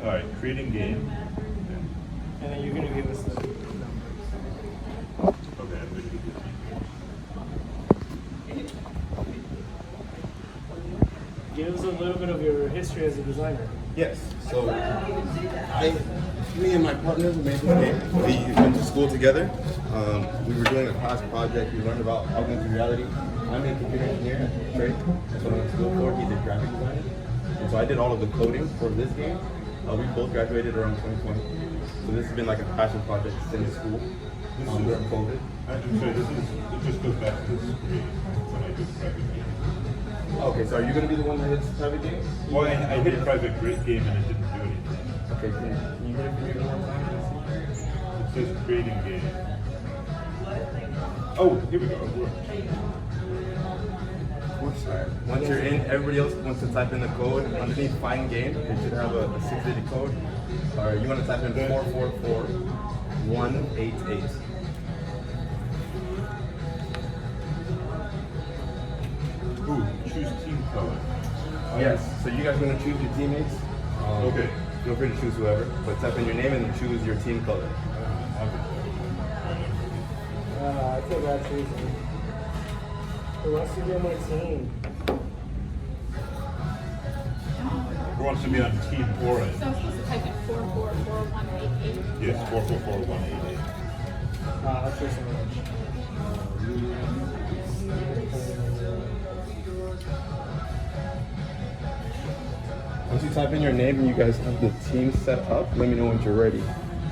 right, creating game. And then you're going to give us the numbers. Okay, I'm going to give you Give us a little bit of your history as a designer. Yes. So, me and my partners made this game. We went to school together. We were doing a class project. We learned about augmented reality. I'm a computer engineer at Trade. That's what I went to school for. He's a graphic designer. And so I did all of the coding for this game. We both graduated around 2020. So this has been like a passion project since school. During COVID. I'm sorry, it just goes back to the screen when I do private game. Okay, so are you going to be the one that hits private game? Well, I hit a private great game and it didn't do anything. Okay, can you hit it for me one more time? It says creating game. Oh, here we go. It worked. Once you're in, everybody else wants to type in the code. Underneath find game, it should have a 6-digit code. Or you want to type in 444188. Ooh, choose team color. Yes, so you guys are going to choose your teammates. Okay. Feel free to choose whoever, but type in your name and then choose your team color. I feel bad choosing. Who wants to be on my team? Who wants to be on team orange? So I'm supposed to type in 444188. Yes, 444188. I'll choose someone else. Once you type in your name and you guys have the team set up, let me know when you're ready.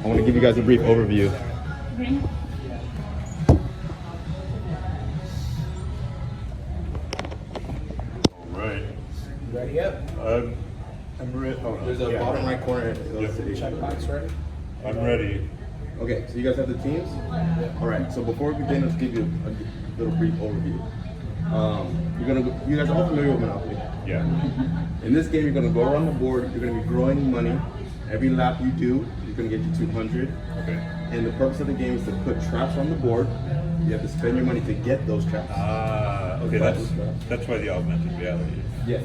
I want to give you guys a brief overview. Green? All right. Ready up? I'm ready. Oh, There's a bottom right corner. Checkbox ready? I'm ready. Okay, so you guys have the teams? All right, so before we begin, let's give you a little brief overview. You guys are all familiar with Monopoly. Yeah. In this game, you're gonna go around the board, you're gonna be growing money. Every lap you do, you're gonna get you 200. Okay. And the purpose of the game is to put traps on the board. You have to spend your money to get those traps. Okay, that's why the augmented reality is. Yes.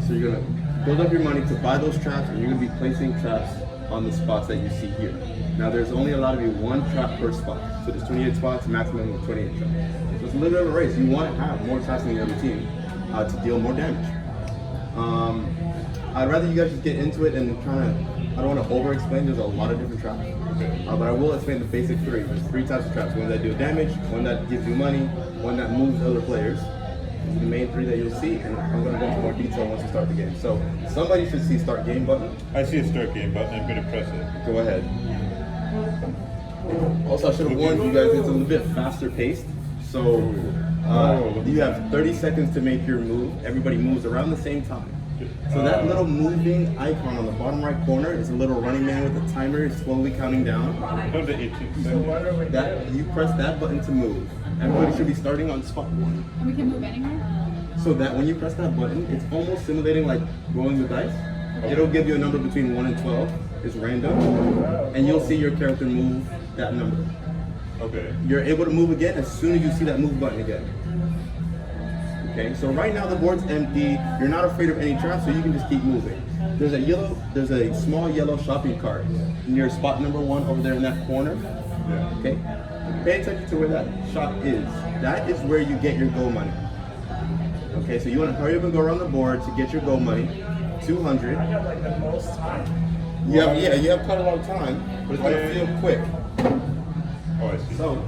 So you're gonna build up your money to buy those traps, and you're gonna be placing traps on the spots that you see here. Now there's only allowed to be one trap per spot. So there's 28 spots, maximum of 28 traps. So it's a little bit of a race. You want to have more traps than the other team to deal more damage. I'd rather you guys just get into it and kind of, I don't want to over-explain, there's a lot of different traps. But I will explain the basic three. There's 3 types of traps. One that do damage, one that gives you money, one that moves other players. These are the main 3 that you'll see, and I'm going to go into more detail once we start the game. So somebody should see start game button. I see a start game button. I'm going to press it. Go ahead. Also, I should have warned you guys, it's a little bit faster paced. So you have 30 seconds to make your move. Everybody moves around the same time. So that little moving icon on the bottom right corner is a little running man with a timer slowly counting down. Go to 18 So seconds. what are we That doing? you press that button to move. Everybody should be starting on spot 1. And we can move anywhere? So that when you press that button, it's almost simulating like rolling the dice. It'll give you a number between 1 and 12. It's random, and you'll see your character move that number. Okay. You're able to move again as soon as you see that move button again. Okay, so right now the board's empty. You're not afraid of any traps, so you can just keep moving. There's a small yellow shopping cart near spot number 1 over there in that corner. Yeah. Okay, pay attention to where that shop is. That is where you get your go money. Okay, so you want to hurry up and go around the board to get your go money. 200. I got like the most time. You have quite a lot of time, but it's gonna feel quick. Oh, I see. So,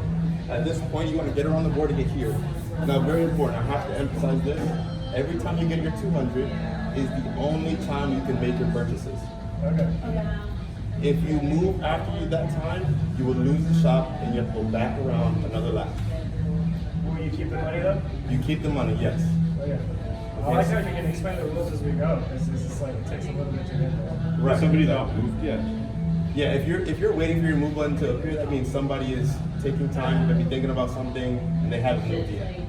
at this point, you want to get around the board to get here. Now, very important, I have to emphasize this. Every time you get your 200 is the only time you can make your purchases. Okay. If you move after that time, you will lose the shop and you have to go back around another lap. Will you keep the money though? You keep the money, yes. Okay. I like how you can explain the rules as we go. It's just like it takes a little bit to get there. Has somebody not moved yet? Yeah, if you're waiting for your move button to appear, that means somebody is taking time, maybe thinking about something, and they haven't moved yet.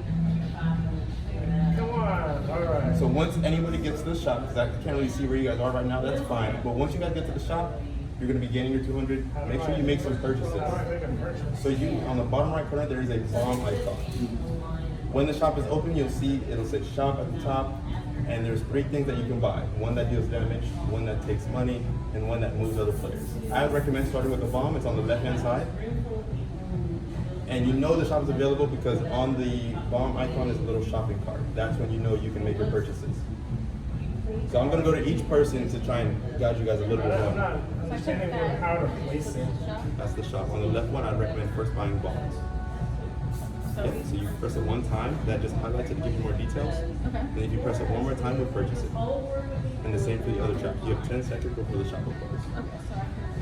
Come on. All right. So once anybody gets to the shop, because I can't really see where you guys are right now, that's fine. But once you guys get to the shop, you're going to be gaining your 200. Make sure you make some purchases. How do I make a purchase? So you, on the bottom right corner, there is a bomb icon. When the shop is open, you'll see it'll say shop at the top. And there's 3 things that you can buy. One that deals damage, one that takes money, and one that moves other players. I would recommend starting with the bomb. It's on the left-hand side. And you know the shop is available because on the bomb icon is a little shopping cart. That's when you know you can make your purchases. So I'm gonna go to each person to try and guide you guys a little bit I'm more. not understanding how to place it. That's the shop. On the left one, I'd recommend first buying bombs. Yeah, so you press it one time, that just highlights it to give you more details. Okay. And if you press it one more time, we'll purchase it. And the same for the other track. You have 10 seconds before the shop will close. Okay, so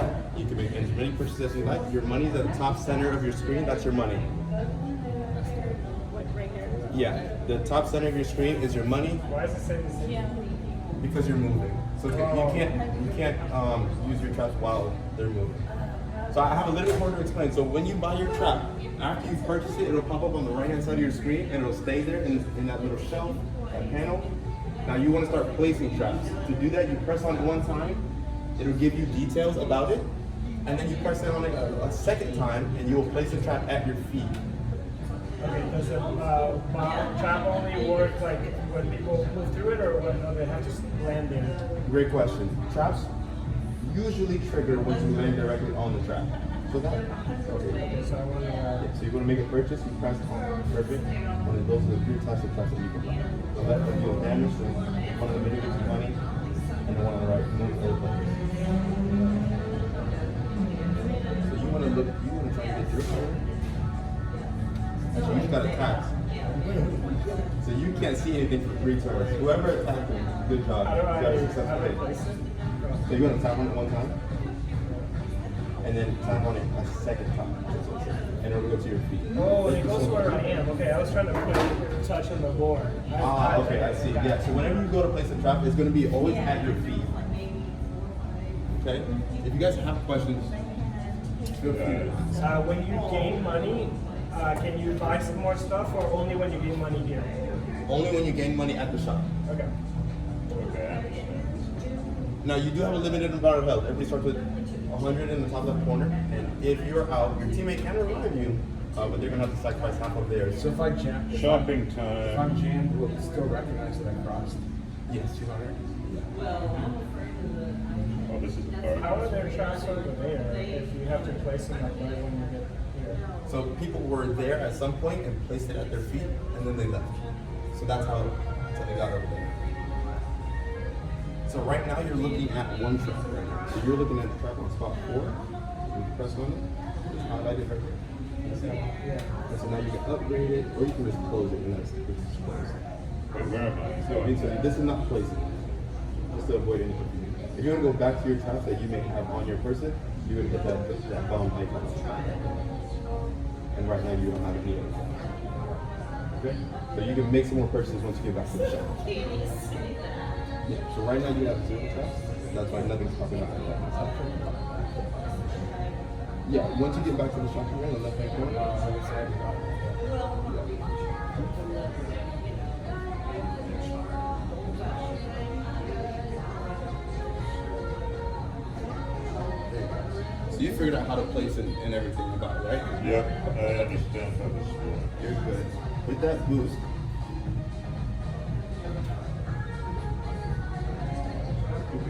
I You can make as many purchases as you like. Your money's at the top center of your screen. That's your money. what right here? Yeah, the top center of your screen is your money Why does it say the same? Yeah. because you're moving. So you can't use your traps while they're moving. So I have a little bit more to explain. So when you buy your trap, after you purchase it, it'll pop up on the right-hand side of your screen and it'll stay there in that little shelf, that panel. Now you want to start placing traps. To do that, you press on it one time, it'll give you details about it, and then you press it on it a second time and you will place the trap at your feet. Okay, does the bomb trap only work like when people move through it, or when they have to land in it? Great question. Traps usually trigger once you land directly on the trap. So that, okay. So I want to. Yeah, so you want to make a purchase, you press perfect, and then those are the 3 types of traps that you can buy. The left one deals damage, so one in the middle gives you money, and the one on the right moves other players. So you want to try to get your player. So you just got attacked. So you can't see anything for 3 turns. Whoever attacked him, good job. How do You got a I successful place hit. it? So you want to tap on it one time, and then tap on it a second time, and it'll go to your feet. Oh, it goes where I am. Okay, I was trying to put touch on the board. Okay, I see. Yeah, so whenever you go to place a trap, it's going to be always at your feet. Okay? If you guys have questions, feel free to ask. When you gain money, can you buy some more stuff, or only when you gain money here? Only when you gain money at the shop. Okay. Okay, I understand. Now, you do have a limited amount of health. Everybody starts with 100 in the top left corner, and if you're out, your teammate can revive you, but they're going to have to sacrifice half of theirs. So if I jam, Shopping if time. I'm jammed, will it still recognize that I crossed? Yes. 200? Oh, this is the card. How are there traps over there if you have to place them like right when you get here? So people were there at some point and placed it at their feet, and then they left. So that's how they got over there. So right now you're looking at one trap right now. So you're looking at the trap on spot 4. You press on it. It's highlighted right there. Yeah. And so now you can upgrade it, or you can just close it and that's it's just closed. Wait, where am I? So this is not placing, just to avoid any confusion. If you want to go back to your traps that you may have on your person, you would hit that bomb icon. And right now you don't have any of that. Okay? So you can make some more purchases once you get back to the shop. Yeah, so right now you have 0 traps. That's why nothing's popping up on the left hand side. Yeah, once you get back to the shop, you're in the left hand corner. So you figured out how to place it and everything you buy, right? Yeah, I understand how this works. You're good. With that boost,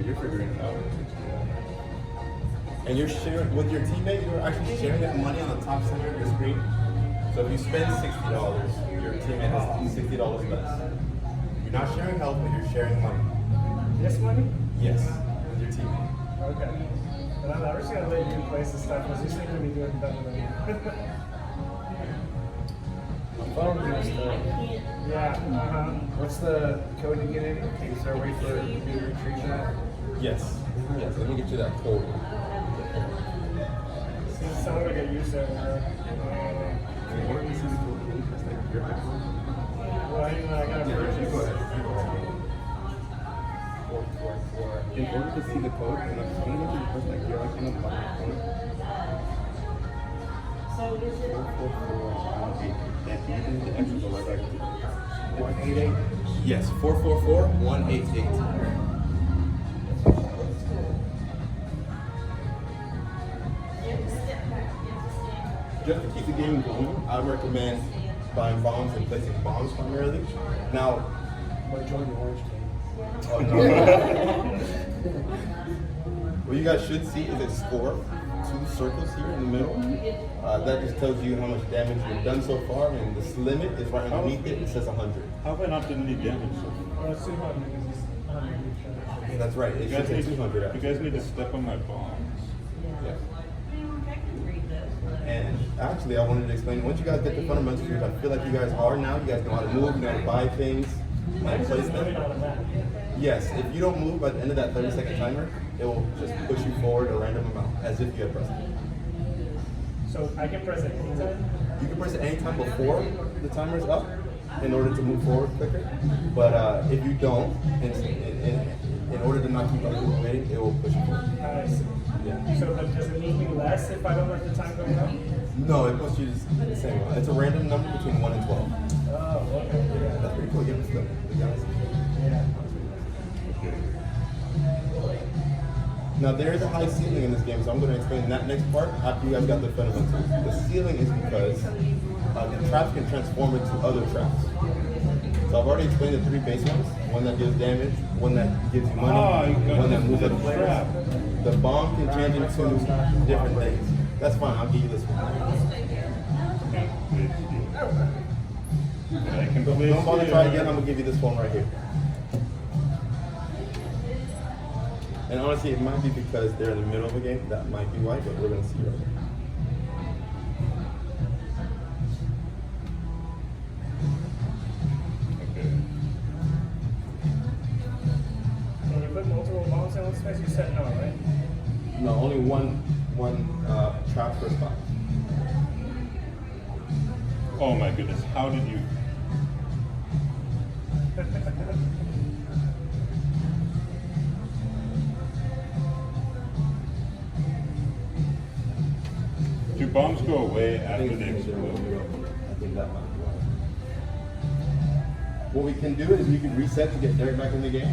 you're figuring it out. And you're sharing with your teammate, you're actually sharing that money on the top center of your screen. So if you spend $60, your teammate has $60 less. You're not sharing health, but you're sharing money. This money? Yes, with your teammate. Okay. But I'm never just gonna let you place the stuff because you seem to be doing better than me. My phone messed up. Yeah. What's the code to get in? Is there a way for me to retrieve that? Yes. Yes, let me get you that code. It sounds like a user. In order to see the code, can you press like your icon? Well, I gotta Yeah, purchase. you go ahead. You go ahead. 444. In order to see the code, and I'm just going to press like your icon on the bottom corner. 44418. Thank you. You can hit the extra go right back to 188? Yes, 444188. Just to keep the game going, I recommend buying bombs and placing bombs primarily. Now, Or join the orange team. Oh, no. What you guys should see is a score. 2 circles here in the middle. That just tells you how much damage you've done so far, and this limit is right underneath it. It says 100. How have I not done any damage so far? Or it's 200 because it's 100 each other. Yeah, that's right. It You should guys, say need 200. you Actually. guys need to step on my bombs. Yeah. And actually, I wanted to explain. Once you guys get the fundamentals, which I feel like you guys are now, you guys know how to move, you know how to buy things, and place Moving them. on the map. Yes, if you don't move by the end of that 30-second timer, it will just push you forward a random amount, as if you had pressed it. So I can press it anytime? You can press it anytime before the timer is up in order to move forward quicker. But if you don't, in order to not keep other people waiting, it will push you forward. I see. Yeah. So but does it mean me less if I don't let the time go up? No, it pushes you the same amount. It's a random number between 1 and 12. Oh, okay. Yeah. That's pretty cool. Give us the guys. Yeah. Now there is a high ceiling in this game, so I'm going to explain that next part after you guys got the fundamentals. The ceiling is because the traps can transform into other traps. So I've already explained the 3 base ones: one that deals damage, one that gives you money, Oh, you got one that moves the other players. trap. The bomb can change into different things. That's fine. I'll give you this one. I can place Don't bother try you- again. I'm gonna give you this one right here. And honestly, it might be because they're in the middle of a game. That might be why, but we're gonna see right here. Okay. When you put multiple bombs in one space, you said no, right? No, only one trap per spot. Oh my goodness, how did you? Do bombs go away I after think they it's explode? I think that might be why. What we can do is we can reset to get Derek back in the game.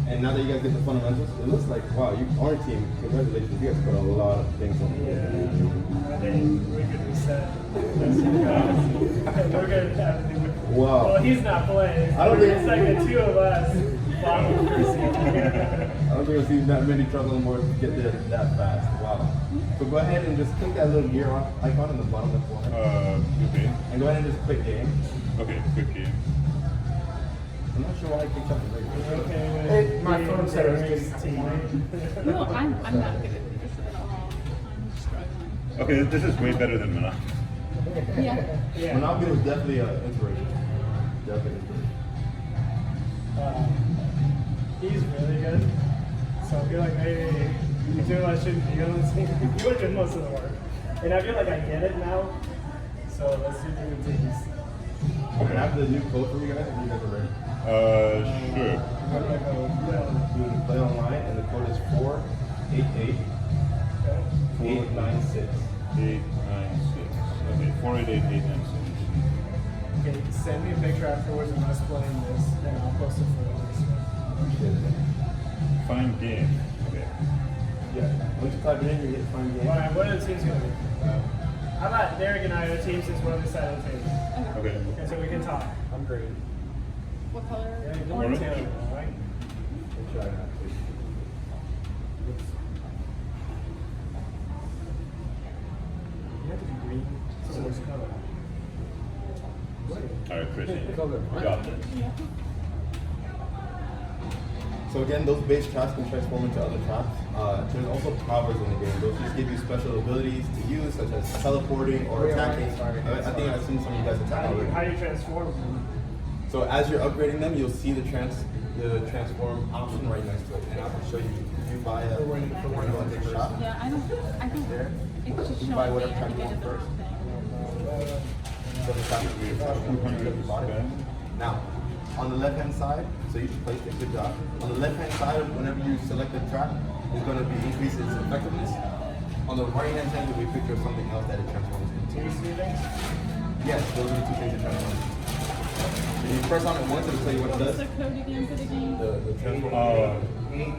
And now that you guys get the fundamentals, it looks like, wow, you our team, congratulations, you guys put a lot of things on the board. I think we could reset. We're gonna have to do. Wow. Well, he's not playing. I don't think- It's like the 2 of us. Bottom I don't think I've seen that many trouble anymore to get there that fast. Wow. So go ahead and just click that little gear icon in the bottom left corner. Okay. And go ahead and just click game. Okay, quick game. I'm not sure why I kicked out the regular. Okay, Hey, my phone said it was Derek's good. team. No, I'm not good at this at all. I'm struggling. Okay, this is way better than Monopoly. Yeah. Yeah. Monopoly was definitely an inspiration. Definitely inspiration. He's really good. So I feel like maybe you feel I shouldn't be on this team. You would do most of the work. And I feel like I get it now. So let's do the teams. Okay, I have the new code for you guys if you guys are ready. Sure. I'm gonna go, You can play online and the code is 488 896. 896. Okay, 488896. okay, send me a picture afterwards of us playing this, and I'll post it for the next Find game. Okay. Yeah. Once you type it in, you hit find game. one. Alright, what are the teams gonna be? How about Derek and I are teams since we're on the side of the table? Okay. And so we can talk. I'm green. What color? Yeah, you don't Orange. want to tell, right? Try that. You have to be green. So what's color? All right, Chrissy. Color. Got this. So again, those base traps can transform into other traps. There's also powers in the game. Those just give you special abilities to use, such as teleporting or attacking. I think I've seen some of you guys attack already. How do you transform? So as you're upgrading them, you'll see the transform option right next to it, and I can show you. If you buy a one of the shop, Yeah, I think there, it's just you showing buy me whatever at type the you end want of the first. thing. So the shop will be a shop. 200 Bought it. spend. Now, on the left-hand side, so you should place it, good job. On the left-hand side, whenever you select a trap, it's going to be increase its effectiveness. On the right-hand side, you'll be a picture of something else that it transforms into. These two things? Yes, those are the 2 things it transforms into. If you press on it once, it'll tell you what it What's does. the code again for the game? The transform. 8,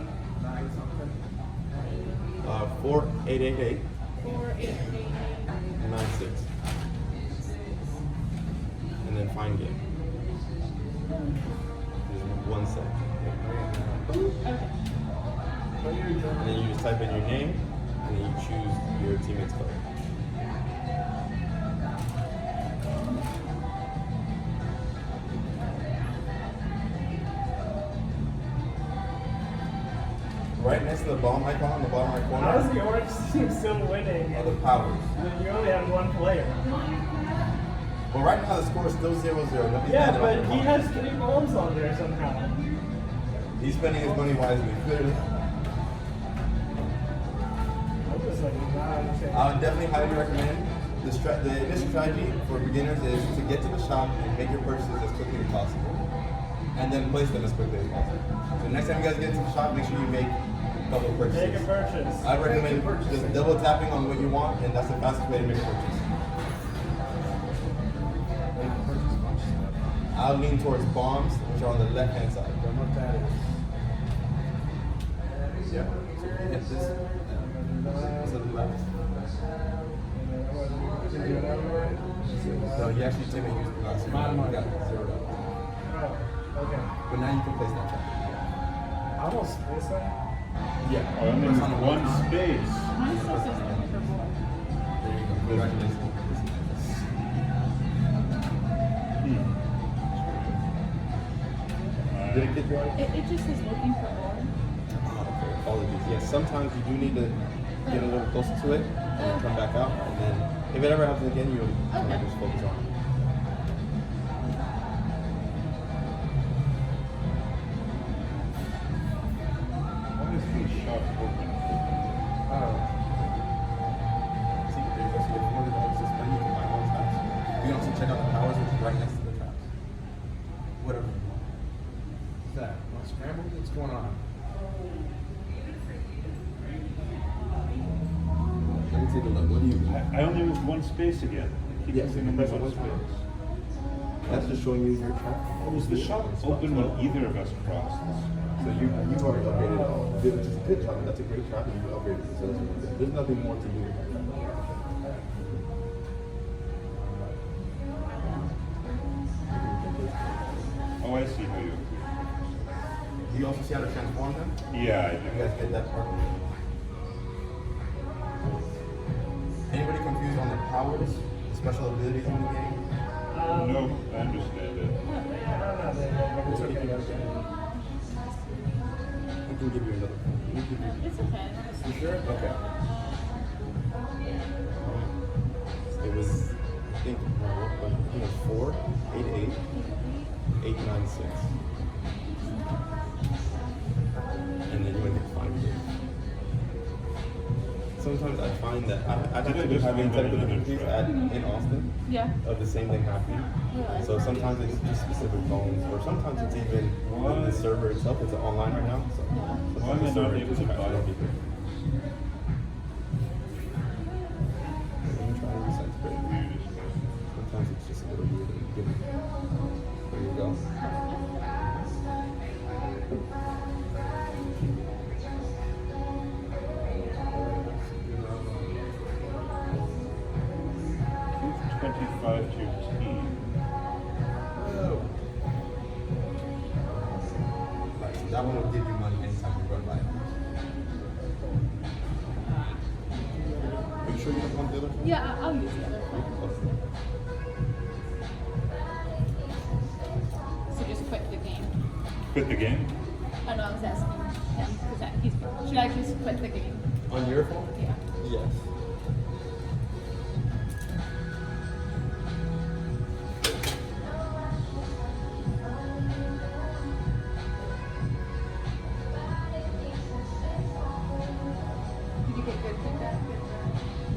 9 something. 4888 4888. 96. And then find game. 1 cent. Okay. And then you just type in your name, and then you choose your teammate's color. Right next to the bomb icon on the bottom right corner How is the orange team still winning? are the powers. You only have one player. Well, right now the score is still 0-0. Nobody's Yeah, landed but on the he bomb. has 3 bombs on there somehow. He's spending his money wisely, clearly. I'm just like, not understanding. I would definitely highly recommend the initial strategy for beginners is to get to the shop and make your purchases as quickly as possible, and then place them as quickly as possible. So next time you guys get to the shop, make sure you make a couple of purchases. Make a purchase. I recommend just double tapping on what you want, and that's the fastest way to make a purchase. I'll lean towards bombs, which are on the left hand side. Don't know what that is. Yeah. So you get this to the left. No, you actually take and use the glass. My money. Got it zeroed out. Oh, okay. But now you can place that trap. I almost missed that. Yeah. Oh, and then there's one space. Mine still says looking for more. There you go. Congratulations. Did it get you out? It just says looking for more. Okay, apologies. Yes, sometimes you do need to get a little closer to it and then come back out, and then if it ever happens again, you'll Okay. just focus on it. Why is the shop open? See, there you go. So if you wanted to suspend, you can buy more traps. You can also check out the powers, which is right next to the traps. Whatever. What's that? Want scrambled? What's going on? Let me take a look. What do you? I only moved one space again. I keep Yes, moving you only press one one space. That's just showing you your trap. Was the shop open when either of us crossed? So you've already upgraded it, which is a good trap. That's a great trap, and you upgraded it. So that's really good. There's nothing more to do with that trap. Oh, I see how you. Do you also see how to transform them? Yeah, I You do. guys get that part? Anybody confused on the powers, the special abilities in the game? No, I understand it. It's okay. I can give you another. We can give you- It's okay. You sure? Okay. It was, I think it was 4, 8, 8, 8, 9, 6. And then you went to 5. Sometimes I find that I've Did I actually been just having remember technical another difficulties trap? in Austin Yeah. of the same thing happening. Really? So sometimes it's just specific phones, or sometimes it's even on the server itself. It's online right now. So Why am I sometimes the not server able just to crashes buy on it? people. Let me try to reset the bit. Sometimes it's just a little weird. There you go. Move 25 to your team. Right, so that one will give you money anytime you run by it. Are you sure you don't want the other one? Yeah, I'll use the other one. So just quit the game. Quit the game? Oh no, I was asking him. Should I just quit the game? On your phone? Yeah. Yes. Did you get good feedback?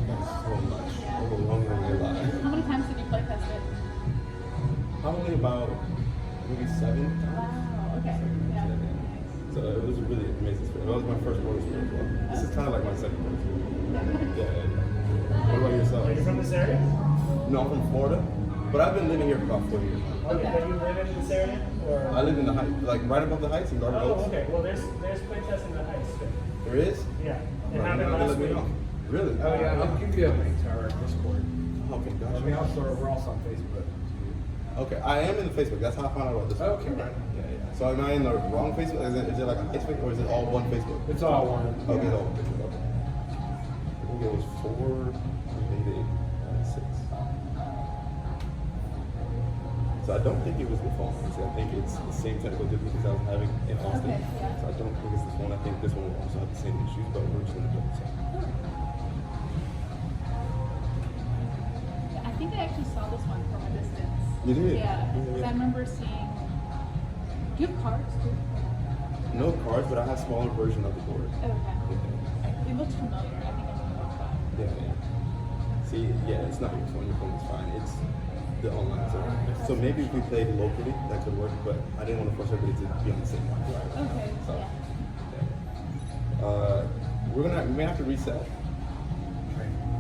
That's so much. Overwhelmingly a lot. How many times did you play test it? Probably about maybe 7 times. Wow, okay. Yeah. So it was a really amazing experience. That was my first water sport as well. This is kind of like my second water sport. Yeah. What about yourself? Are you from this area? No, I'm from Florida, but I've been living here for about 4 years now. Okay, but you live in this area? Or? I live in the heights, like right above the heights in Garden Oh, Oaks. okay. Well, there's play test in the heights too. There is? Yeah. It Right, happened now they last let me week. know. Really? Oh yeah, I'll give you a link to our Discord. Okay, I gotcha. mean, also we're also on Facebook. Okay, I am in the Facebook. That's how I found out about this. Okay. Yeah, yeah. So am I in the wrong Facebook? Is it like a Facebook or is it all one Facebook? It's all one. Okay, it's all one Facebook. Okay. I think it was 4, maybe 6. So I don't think it was the phone. I think it's the same technical difficulties I was having in Austin. Okay, yeah. So I don't think it's this one. I think this one will also have the same issues, but we're just gonna double check. I think I actually saw this one from a distance. You did? Yeah, because I remember seeing. Do you have cards too? No cards, but I have smaller version of the board. Okay. It looks familiar. I think I know what it's Yeah, yeah. See, yeah, it's not your phone. Your phone is fine. It's the online server. So maybe if we played locally, that could work. But I didn't want to force everybody to be on the same line. Okay. So, Yeah. we may have to reset.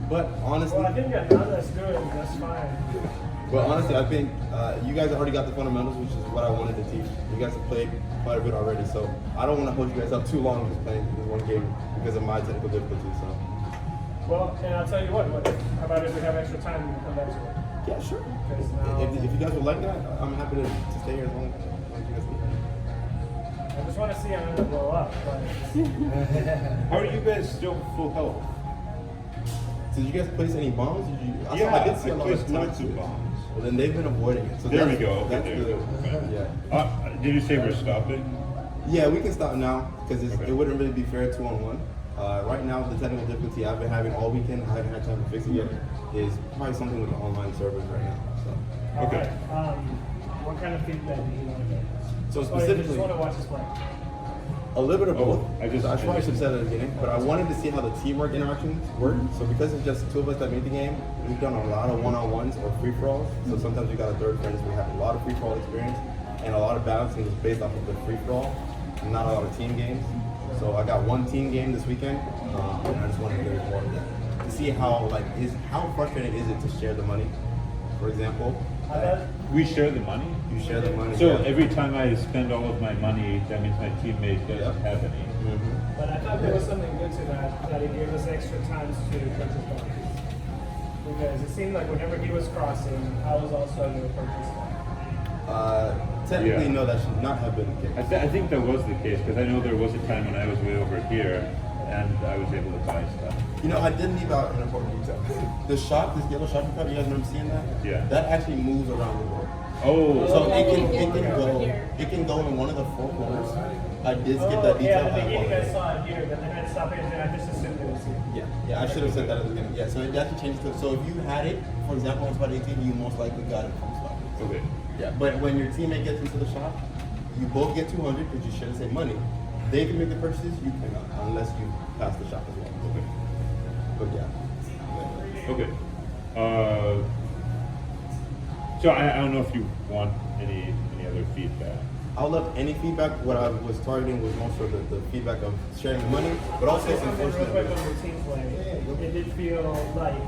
But honestly, Well, I think that now that's good. That's fine. I think you guys already got the fundamentals, which is what I wanted to teach. You guys have played quite a bit already, so I don't want to hold you guys up too long just playing this one game because of my technical difficulties. So. Well, and I'll tell you what. How about if we have extra time, we can come back to it? Yeah, sure. Because now, If you guys would like that, I'm happy to stay here as long as you guys need. I just want to see how I'm gonna blow up. But How are you guys still full health? Did you guys place any bombs? I did see a lot placed of lots of torches. bombs. Well, then they've been avoiding it. So There we that's- go. Okay, That's there we good. go. Yeah. Did you say we're stopping? Yeah, we can stop now because Okay. it wouldn't really be fair 2-on-1. Right now, the technical difficulty I've been having all weekend, I haven't had time to fix it yet, is probably something with the online servers right now. So, Okay. What kind of feedback do you want to get? So Or you just specifically- want to watch us play? a little bit of both. I probably should have said it at the beginning, but I wanted to see how the teamwork interactions work. So because it's just 2 of us that made the game, we've done a lot of one-on-ones or free-for-alls. So sometimes we got a third friend, so we have a lot of free-for-all experience and a lot of balancing is based off of the free-for-all, not a lot of team games. So I got one team game this weekend, and I just wanted to get more of that to see how how frustrating is it to share the money. For example, We share the money? you share the money. So yeah. every time I spend all of my money, that means my teammate doesn't have any. Mhm. But I thought there was something good to that it gave us extra times to purchase boxes. Because it seemed like whenever he was crossing, I was also able to purchase one. Technically, Yeah. no, that should not have been the case. I think that was the case because I know there was a time when I was way over here and I was able to buy stuff. You know, I did leave out an important detail. The shop, this yellow shopping cart, you guys remember seeing that? Yeah. That actually moves around the board. Oh, So Okay, it can go in one of the 4 corners. I did skip that Yeah, detail. at the I beginning I apologize. saw it here, but then I stopped it and I just assumed it was here. Yeah, I should have said that at the beginning. Yeah, so it actually changed it. So if you had it, for example, on spot 18, you most likely got it from spot 18. okay. Yeah, but when your teammate gets into the shop, you both get 200 because you share the same money. They can make the purchases, you cannot, unless you pass the shop as well. Okay. But yeah. Okay. So I don't know if you want any other feedback. I would love any feedback. What I was targeting was more so the feedback of sharing the money, but also Say something real quick unfortunately. on the team play. It did feel like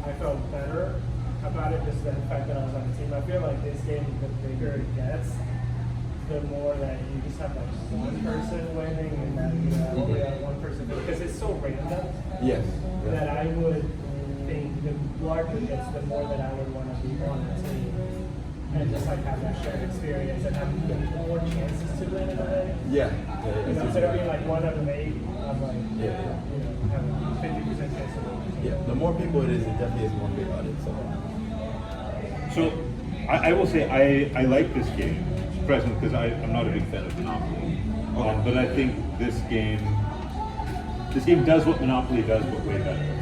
I felt better about it, just the fact that I was on the team. I feel like this game, the bigger it gets, the more that you just have like one person winning and that you only have one person winning. Because it's so random Yes. that I would think the larger it gets, the more that I would want to be on the team. And just like have that shared experience and have more chances to win in a way. Yeah. You know, instead of being like 1 out of 8, I'm like, Yeah. you know, have a 50% chance of winning. Yeah. The more people it is, it definitely is more big on it. So. So I will say I like this game, present, because I'm not a big fan of Monopoly. But I think this game does what Monopoly does, but way better.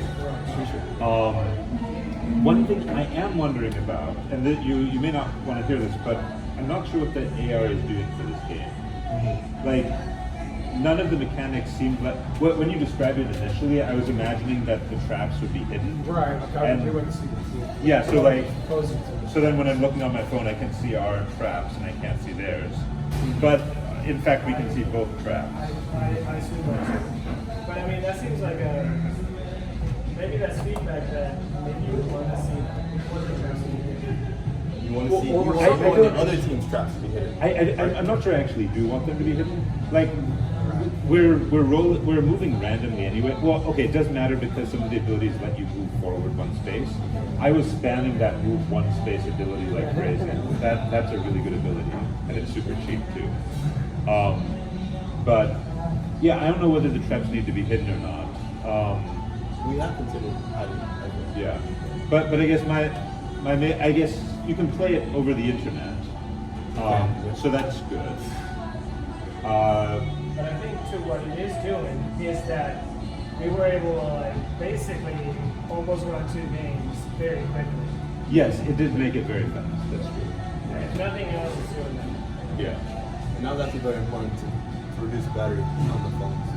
One thing I am wondering about, and that you may not want to hear this, but I'm not sure what the AR is doing for this game. Like, none of the mechanics seemed like, when you described it initially, I was imagining that the traps would be hidden. Right, And- we wouldn't see it. Yeah, so like, Close it to so then when I'm looking on my phone, I can see our traps and I can't see theirs. But in fact, we can see both traps. I assume that too. But I mean, that seems like maybe that's feedback that maybe you would want to see what the traps would be. You want to see? You Or- want I the don't- other team's traps to be hidden. I'm not sure I actually do want them to be hidden. Like, we're moving randomly anyway. Well, okay, it does matter because some of the abilities let you move forward one space. I was spamming that move one space ability like crazy. That's a really good ability, and it's super cheap too. But yeah, I don't know whether the traps need to be hidden or not. We have considered hiding. I think. Yeah, but I guess I guess you can play it over the internet, so that's good. But I think too, what it is doing is that we were able to like basically almost run 2 games very quickly. Yes, it did make it very fast. That's true. If nothing else is doing that. Yeah. And now that's very important to reduce battery on the phones.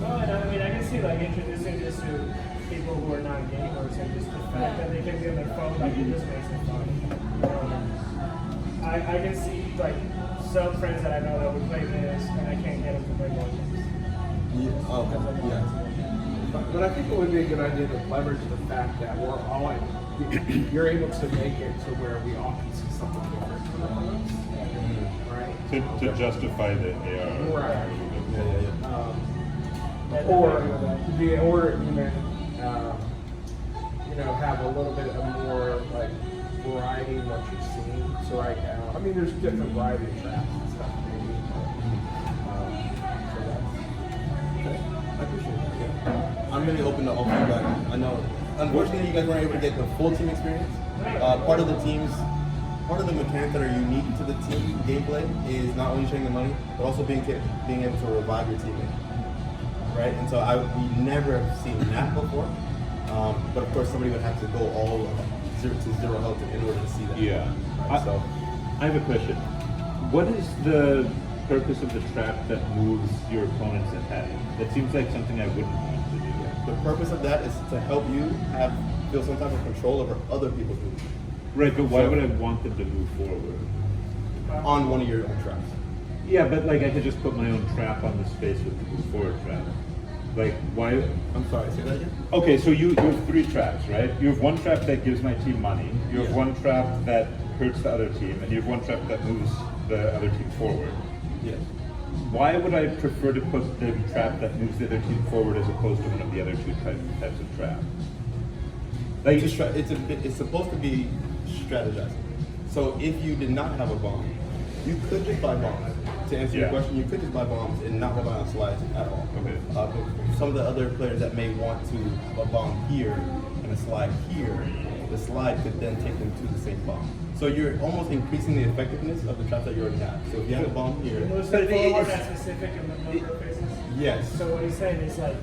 Well, and I mean, I can see like introducing this to people who are not gamers and just the fact that they can be on their phone, like it just makes it fun. I can see like some friends that I know that would play this and I can't get them to play more games. Yeah. Oh, yeah. But I think it would be a good idea to leverage the fact that we're all like, you're able to make it to where we all can see something different. Right? To justify the AR. Right. Yeah. Or have a little bit of more like variety in what you're seeing. So right now, I mean, there's different variety of traps and stuff. Maybe. So that's I appreciate it. Yeah. I'm really open to all feedback. I know, unfortunately, you guys weren't able to get the full team experience. Part of the mechanics that are unique to the team gameplay is not only sharing the money, but also being able to revive your teammate. Right? And so we never have seen that before. But of course, somebody would have to go all 0 to 0 health in order to see that. Yeah. Right? So I have a question. What is the purpose of the trap that moves your opponents ahead? That seems like something I wouldn't want to do. the purpose of that is to help you feel some type of control over other people's movement Right, but why would I want them to move forward? on one of your own traps. Yeah, but like I could just put my own trap on the space with the move forward trap. Like why? I'm sorry, say that again? Okay, so you have 3 traps, right? You have 1 trap that gives my team money. You have Yeah. 1 trap that hurts the other team, and you have 1 trap that moves the other team forward. Yes. Why would I prefer to put the trap that moves the other team forward as opposed to one of the other 2 types of trap? Like, It's supposed to be strategizing. So if you did not have a bomb, you could just buy bombs. To answer your Yeah. question, you could just buy bombs and not rely on slides at all. Okay. But some of the other players that may want to have a bomb here and a slide here, the slide could then take them to the same bomb. So you're almost increasing the effectiveness of the trap that you already have. So if you have a bomb here, Was But the it- forward it's- that specific in the number of phases? yes. So what he's saying is like,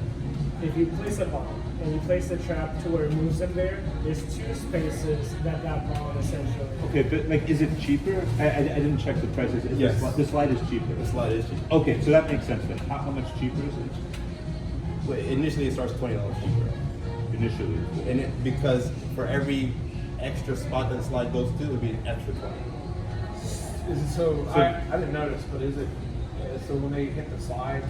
if you place a bomb and you place the trap to where it moves them there, there's 2 spaces that bomb essentially. okay, but like, is it cheaper? I didn't check the prices. Is Yes. the slide is cheaper. The slide is cheap. Okay, so that makes sense then. How much cheaper is it? Well, initially it starts $20 cheaper. Initially. And because for every extra spot that the slide goes to, it would be an extra 20. Is it so? I didn't notice, but is it so when they hit the slide?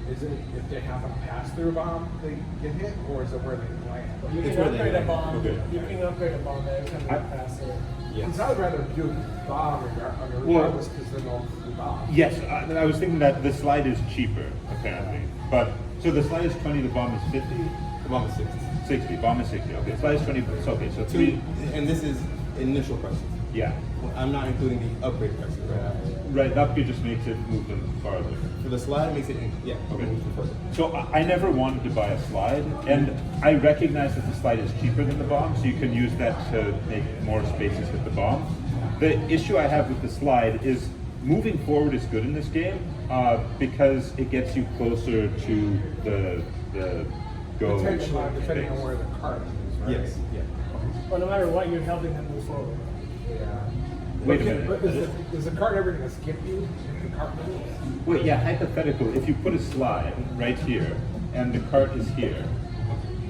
Is it if they happen to pass through a bomb, they get hit, or is it where they land? You It's can where they upgrade a land. bomb. Okay. You can upgrade a bomb every time you pass it. Because I would rather do bomb regardless, because then they'll do bomb. Yes, I was thinking that the slide is cheaper, apparently. But, so the slide is 20, the bomb is 50? The bomb is 60. 60, bomb is 60. Okay, slide is 20, so okay, so 3, And this is initial prices. yeah. I'm not including the upgrade prices. Right, the upgrade just makes it move them farther. For the slide, it makes it, Okay. moves it further. So I never wanted to buy a slide, and I recognize that the slide is cheaper than the bomb, so you can use that to make more spaces with the bomb. The issue I have with the slide is moving forward is good in this game because it gets you closer to the go. Potentially, depending on space. where the cart is, right? Yes. Yeah. But no matter what, you're helping them move forward. Yeah. Wait a But minute. But is the cart ever going to skip you if the cart moves? Wait, yeah, hypothetical, if you put a slide right here, and the cart is here,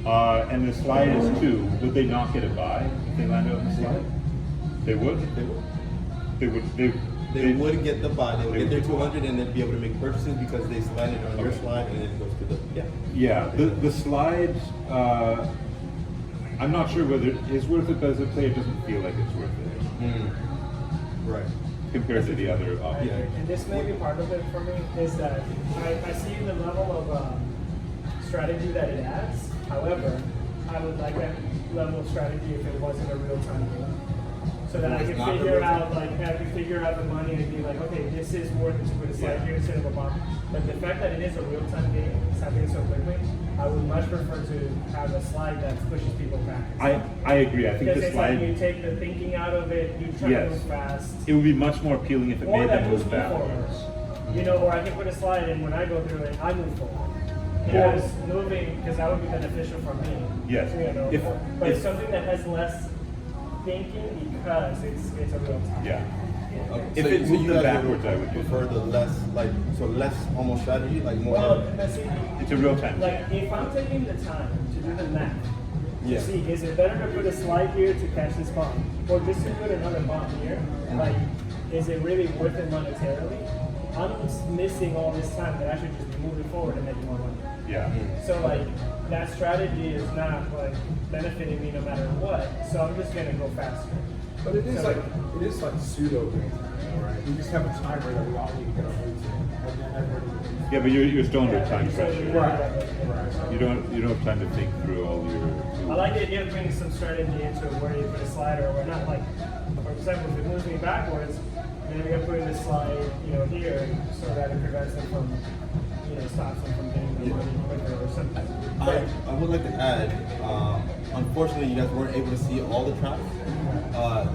and the slide is 2, would they not get a buy if they landed on the slide? They would? They would. They would, They would get the buy. They would They get their would. 200 and then be able to make purchases because they landed on your Okay. slide and then it goes to the Yeah, the slide, I'm not sure whether it is worth it, but as a player, it doesn't feel like it's worth it. Right. compared to the other options. And this may be part of it for me, is that I see the level of strategy that it adds. However, I would like that level of strategy if it wasn't a real-time game. So that I could figure out, the money and be like, okay, this is worth it to put a slide here instead of a bomb. But the fact that it is a real-time game, it's happening so quickly, I would much prefer to have a slide that pushes people back. I agree. I think Because the it's like slide. you take the thinking out of it, you try to move fast. It would be much more appealing if it Or made that them moves move me backwards. forward. You know, or I can put a slide and when I go through it, I move forward. Yeah. Because moving, because that would be beneficial for me. Yes. You know, but it's something that has less thinking because it's a real time. Yeah. Okay. If so, it so moved you them guys backwards, would I would do prefer the less, like, so less almost strategy, like more. Well, but see, It's a real time. like if I'm taking the time to do the math, Yeah. to see is it better to put a slide here to catch this bomb, or just to put another bomb here? Like, is it really worth it monetarily? I'm just missing all this time that I should just be moving forward and making more money. Yeah. So like that strategy is not like benefiting me no matter what. So I'm just gonna go faster. But it is So- like pseudo game, right? We just have a timer that we all need to get our moves in, and then everybody. Yeah, but you're still under time So pressure. you're Right. right. You don't have time to think through all your. I like the idea of bringing some strategy into it where you put a slider or not. Like, for example, if it moves me backwards, then we gotta put in this slide, here, so that it prevents them from, stops them from getting the money quicker or something. I would like to add, unfortunately, you guys weren't able to see all the traps.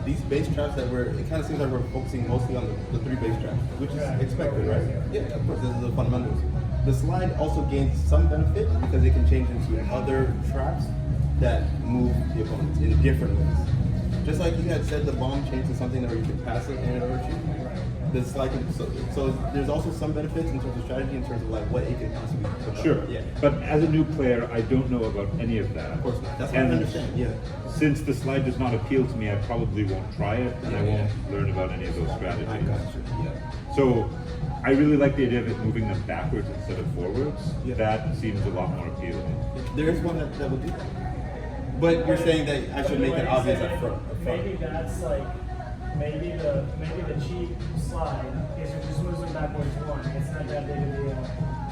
These base traps it kind of seems like we're focusing mostly on the 3 base traps, which is Right. expected, right? Yeah, of course, this is the fundamentals. The slide also gains some benefit because it can change into other traps that move the opponents in different ways. Just like you had said, the bomb changed to something where you can pass it and it hurt you. The slide can, so there's also some benefits in terms of strategy, in terms of like what it can possibly put up. Sure. Yeah. But as a new player, I don't know about any of that. Of course not. That's what I understand. Yeah. Since the slide does not appeal to me, I probably won't try it, and I won't learn about any of those strategies. I got you. Yeah. So, I really like the idea of it moving them backwards instead of forwards. Yeah. That seems a lot more appealing. There is one that will do that. But you're saying that I should make it obvious up front. Maybe that's like maybe the cheap slide is it just moves them backwards one. It's not that big a deal.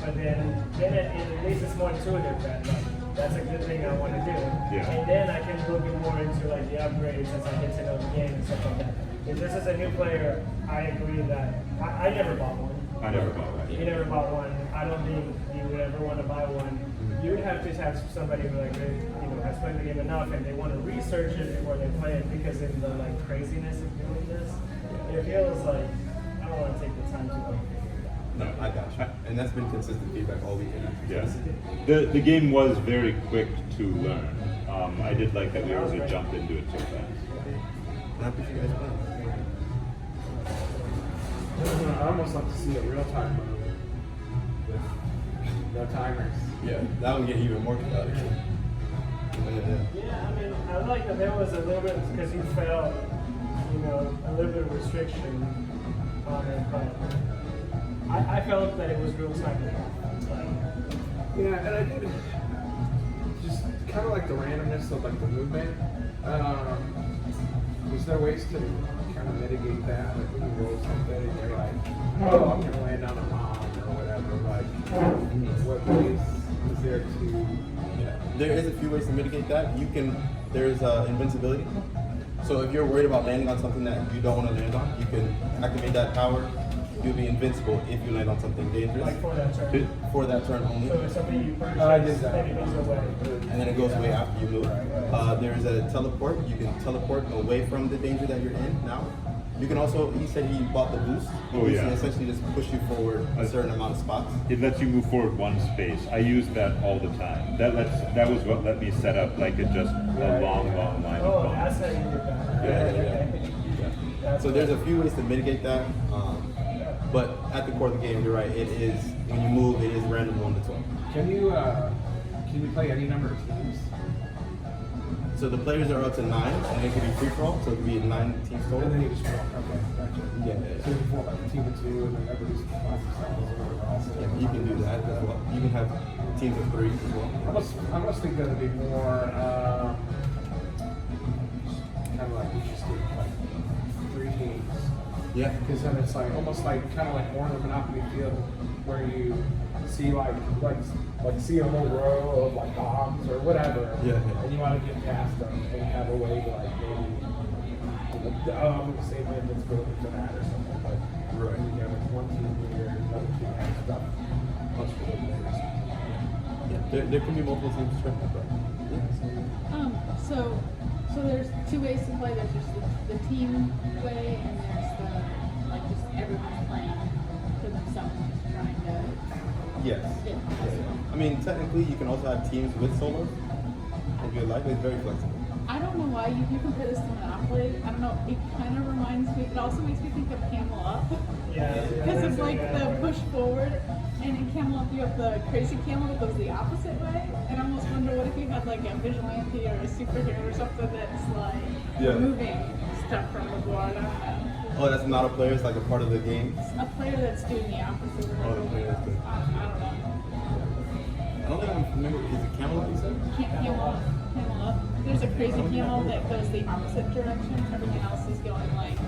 But then at least it's more intuitive that like that's a good thing I want to do. Yeah. And then I can look more into like the upgrades as I get to know the game and stuff like that. If this is a new player, I agree that I never bought one. I never bought that. You never bought one. I don't think you would ever want to buy one. You would have to have somebody who has played the game enough and they want to research it before they play it, because in the like craziness of doing this, it feels like I don't want to take the time to go. No, I got you. And that's been consistent feedback all weekend. Yeah. The game was very quick to learn. I did like that we were able to jump into it so fast. And I appreciate you guys playing. I almost like to see a real time move with no timers. Yeah, that would get even more chaotic. Yeah, I mean, I like that there was a little bit, because you felt, a little bit of restriction on it, but I felt that it was real time. Yeah, and I did just kind of like the randomness of like the movement. Was there ways to kind of mitigate that? Like when you roll something and you're like, oh, I'm gonna land on a bomb or whatever. Like, what ways is there to? Yeah, there is a few ways to mitigate that. There's invincibility. So if you're worried about landing on something that you don't want to land on, you can activate that power. You'll be invincible if you land on something dangerous. Like for that turn. For that turn only. So it's something you purchase, I did that. then it goes away. And then it goes away after you move. There's a teleport. You can teleport away from the danger that you're in now. You can also, he said he bought the boost. Oh, Boost yeah. can essentially just push you forward a certain amount of spots. It lets you move forward one space. I use that all the time. That was what let me set up like just a long line Oh, of that's bombs. how you did that. Yeah. That's So there's a few ways to mitigate that. But at the core of the game, you're right. It is, when you move, it is random 1 to 12. Can you play any number of teams? So the players are up to 9, and it could be free for all. So it could be 9 teams total. And then you just form. Okay, gotcha. Yeah. So you can form like a team of 2, and then everybody's finds themselves or whatever else. Yeah, you can do that as well. You can have teams of 3 as well. I must think that would be more kind of like interesting, like 3 teams. Yeah. Because then it's like almost like kind of like more of a Monopoly feel where you see like see a whole row of like bombs or whatever, Yeah. and you want to get past them and have a way to like maybe I'm gonna say maybe let's go for that or something. But Right. you have like one team here, another team has stuff. Plus for the players. Yeah. There can be multiple teams struggling, but yeah. So there's two ways to play. There's just the team way, and there's the like just everyone's playing for themselves, just trying to Yes. get. Yeah. I mean, technically, you can also have teams with solos. If you like, it's very flexible. I don't know why you compare this to Monopoly. I don't know. It kind of reminds me. It also makes me think of Camel Up Yeah. because of like the push forward. And in Camel Up, you have the crazy camel that goes the opposite way. And I almost wonder what if you had like a vigilante or a superhero or something that's like moving stuff from the board. I don't know. Oh, that's not a player. It's like a part of the game. A player that's doing the opposite. Oh, the player that's doing- I don't know. I don't think I'm familiar. Is it Camel? You said? Camel Up. Camel Up. There's a crazy camel that goes the opposite direction. Everything else is going like.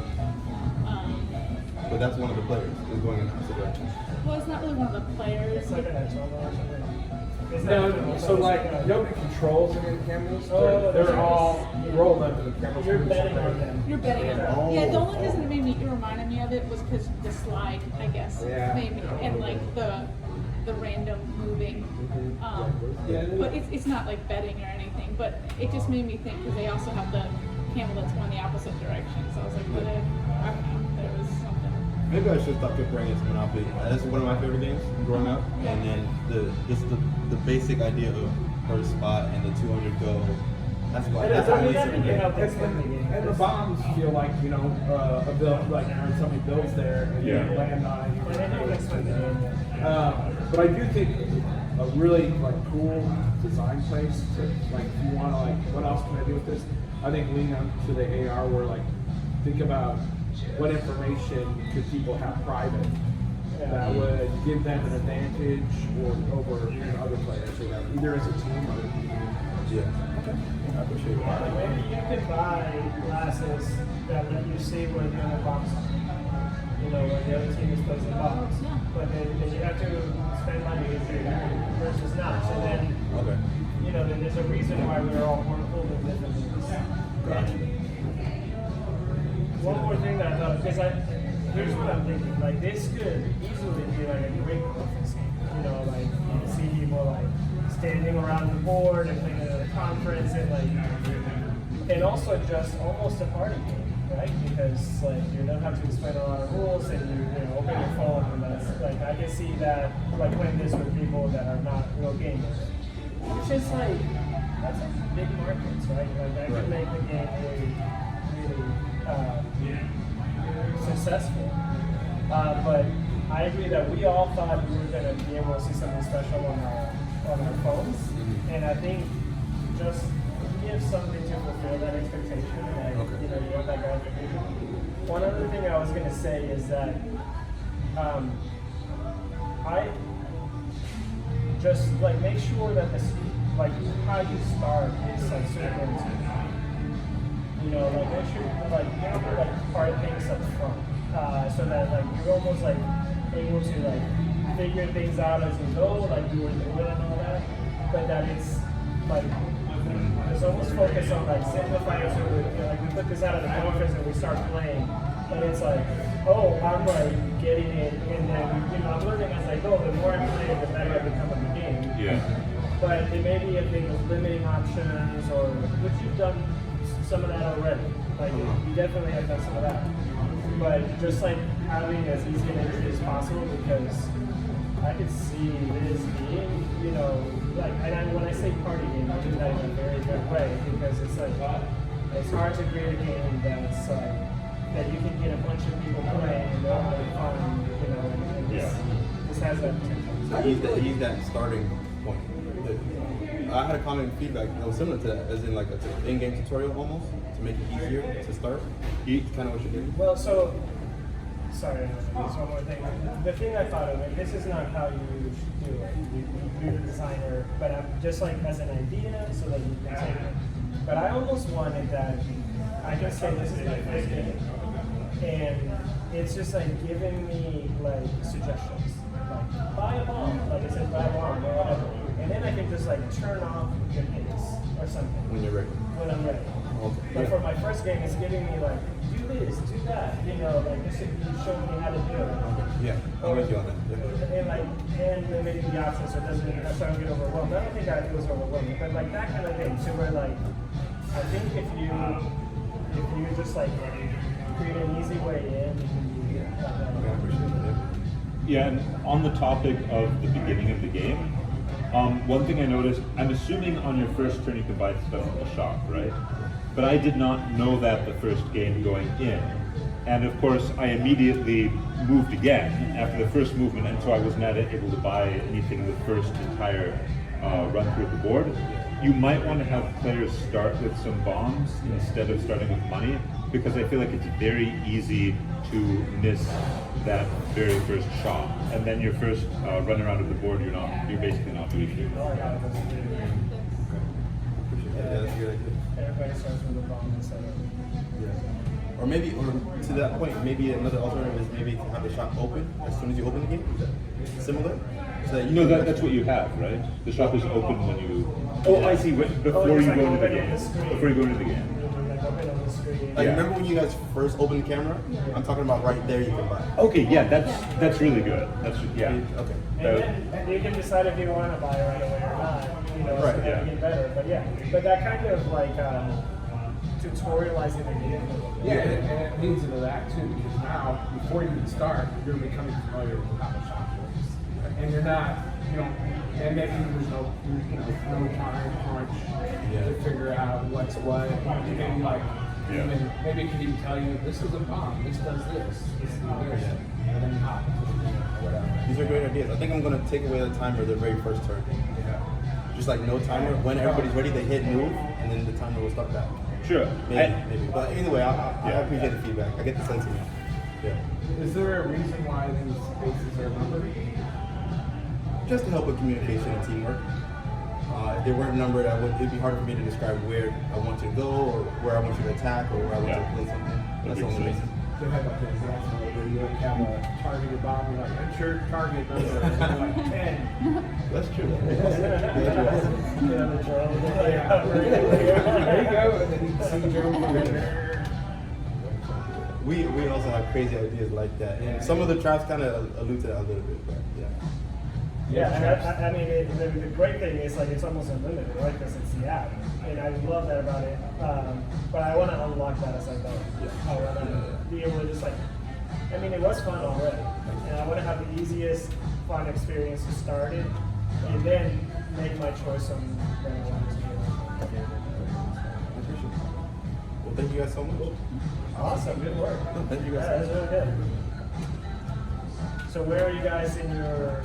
But that's one of the players is going in the opposite direction. Well, it's not really one of the players. It's like an Exomo or something. It's No, not- so like nobody controls any of the cameras. Oh, They're that's all you roll them and the cameras. You're move betting on separately. them. You're betting on it. Oh. Yeah, the only reason it reminded me of it was because the slide, I guess, Yeah. maybe, and like the random moving. Yeah. But it's not like betting or anything. But it just made me think because they also have the camel that's going the opposite direction. So I was like, what if I don't know, there was something. Maybe I should stop comparing it to Monopoly. That's one of my favorite games growing up. And then the basic idea of first spot and the 200 go. That's why. It is. That's I how mean, it I is. think it helped explain the game. And the bombs feel like, you know, a build, like when somebody builds there and Yeah. you land on it. And then it explained the game. But I do think a really like cool design place to like if you want to like what else can I do with this? I think lean onto the AR where like think about what information could people have private that would give them an advantage or over other players or whatever, either as a team or Yeah. I appreciate it. Maybe you could buy glasses that let you see where the other box are. You know, where the other team is placing bombs. But then you have to spend money versus not. So then, Okay. you know, then there's a reason why we're all holding different things. Gotcha. One more thing that I thought, because here's what I'm thinking. Like, this could easily be like a great conference game. You know, like, you see people like standing around the board and playing at a conference and like, and also just almost a party game, right? Because like you don't have to explain a lot of rules and you know open your phone and that's like I can see that like playing this with people that are not real gamers. It's just like that's like big markets, right? Like that could make the game really successful. But I agree that we all thought we were gonna be able to see something special on our phones, and I think just give something to fulfill that expectation. Like, you know, you want that gratification. One other thing I was gonna say is that I just like make sure that this like how you start is like super intuitive. You know, like make sure like you have to like part things up front, so that like you're almost like able to like figure things out as you go, like you were doing and all that, but that it's like it's almost focused on like simplifying. So we, you know, like we put this out of the conference and we start playing, and it's like, oh, I'm like getting it, and then you know I'm learning as I go. The more I play, the better I become at the game. Yeah. But it may be a thing with limiting options, or which you've done some of that already. Like you definitely have done some of that. But just like having as easy an entry as possible, because I could see this being, you know, like, and when I say party game, I mean that in a very good way, because it's like, it's hard to create a game that's like, that you can get a bunch of people playing and they're all having fun, you know, and this has that potential. So use that starting point. I had a comment and feedback that was similar to that, as in like an in-game tutorial almost, to make it easier to start. Kind of what you're doing. Well, so, sorry, there's one more thing. The thing I thought of, and this is not how you should do it. You're the designer, but I'm just like as an idea so that you can take it. But I almost wanted that, I can say this is my first game, and it's just like giving me like suggestions, like buy a bomb, like it says buy a bomb or whatever, and then I can just like turn off the pace or something When you're ready. when I'm ready. Okay. But for my first game, it's giving me like do this, do that, you know, like this should be showing me how to do it. Yeah, I'm with you on that. Yeah. And like, and then maybe the option so it doesn't, so I don't get overwhelmed. I don't think I was overwhelmed, but like that kind of thing. So where like, I think if you just like create an easy way in, you can do it. Okay, I appreciate it. Yeah, and on the topic of the beginning of the game, one thing I noticed, I'm assuming on your first turn you can buy stuff from the shop, right? But I did not know that the first game going in. And of course, I immediately moved again after the first movement, and so I was not able to buy anything the first entire run through the board. You might want to have players start with some bombs instead of starting with money, because I feel like it's very easy to miss that very first shot, and then your first run around of the board, you're basically not doing shit. Yeah, that's a good idea. Everybody starts with a bomb instead of. Yeah. Or maybe, or to that point, maybe another alternative is maybe to have the shop open as soon as you open the game. Is that similar? So that No, that's what you have, right? The shop is open when you. Oh, I see. Before it's you like go into the open on game. the screen. Before you go into the game. Like open on the screen. Like, Yeah. remember when you guys first opened the camera? I'm talking about right there. You can buy. Okay, yeah, that's really good. That's yeah. Okay. And then you can decide if you want to buy it right away or not. You know, Right, so yeah. that get better. But yeah, but that kind of like tutorializing the game. Yeah, and it leads into that too, because now, before you even start, you're becoming familiar with how the shop works. And you're not, and maybe there's no time crunch to figure out what's what. You can be like, Yeah. maybe it can even tell you, this is a bomb, this does this, this does this, and then you hop into the game or whatever. These are great ideas. I think I'm gonna take away the timer the very first turn. Yeah. Just like no timer. When everybody's ready, they hit move, and then the timer will start back. Sure. Maybe. But anyway, I appreciate the feedback. I get the sentiment. Yeah. Is there a reason why these spaces are numbered? Just to help with communication and teamwork. If they weren't numbered, it'd be hard for me to describe where I want you to go, or where I want you to attack, or where I want you to play something. That's the only reason. They have like an example where you have a targeted bomb, you're like, ensure target number, and you're like 10. That's true. There you go, and then you can see Joe from there. We also have crazy ideas like that. And some of the traps kind of allude to that a little bit, but yeah. Yeah, and I mean, the great thing is like it's almost unlimited, right? Because it's the app, and I love that about it. But I want to unlock that as I go. I want to be able to just like, I mean, it was fun already, and I want to have the easiest fun experience to start it, and then make my choice on when I want to do it. Well, thank you guys so much. Awesome, good work. No, thank you guys Yeah, so that's really good. So where are you guys in your,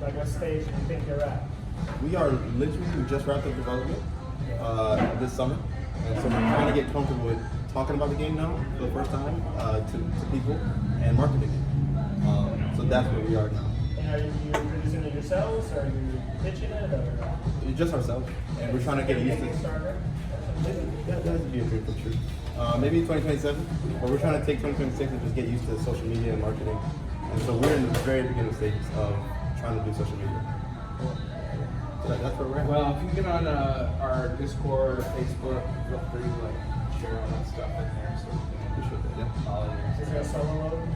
like what stage do you think you're at? We are literally, we just wrapped up development this summer. And so we're trying to get comfortable with talking about the game now for the first time to people and marketing it. So that's where we are now. And are you producing it yourselves, or are you pitching it, or? It's just ourselves. And we're trying to get used to Kickstarter? that would be a dream come true. Maybe 2027, but we're trying to take 2026 and just get used to social media and marketing. And so we're in the very beginning stages of trying to do social media. So that's where we're at. Well, if you get on our Discord or Facebook, feel free to like share all that stuff in there. So we can follow Is there a solo mode?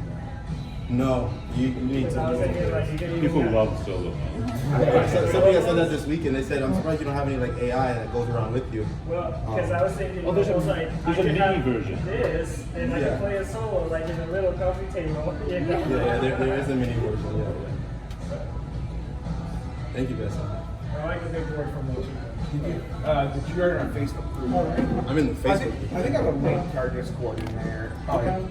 No, you need Because I was thinking like to. you can even People have- love solo mode. Somebody said that this week, and they said, "I'm surprised you don't have any like AI that goes around with you." Well, because I was thinking, Oh, there's a- I was like, there's I a could mini have version. this, and I Yeah. can play a solo like in a little coffee table. You know? Yeah, there is a mini version. Yeah. Thank you guys. I like the big board from those people. Did you earn our Facebook group? I'm in the I Facebook. think I have a link to our Discord in there. Okay.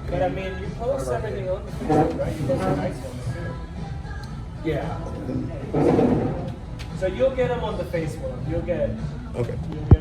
But I mean, you post everything on the Facebook, right? You post the nice ones too. Yeah. So you'll get them on the Facebook. You'll get Okay. you'll get 'em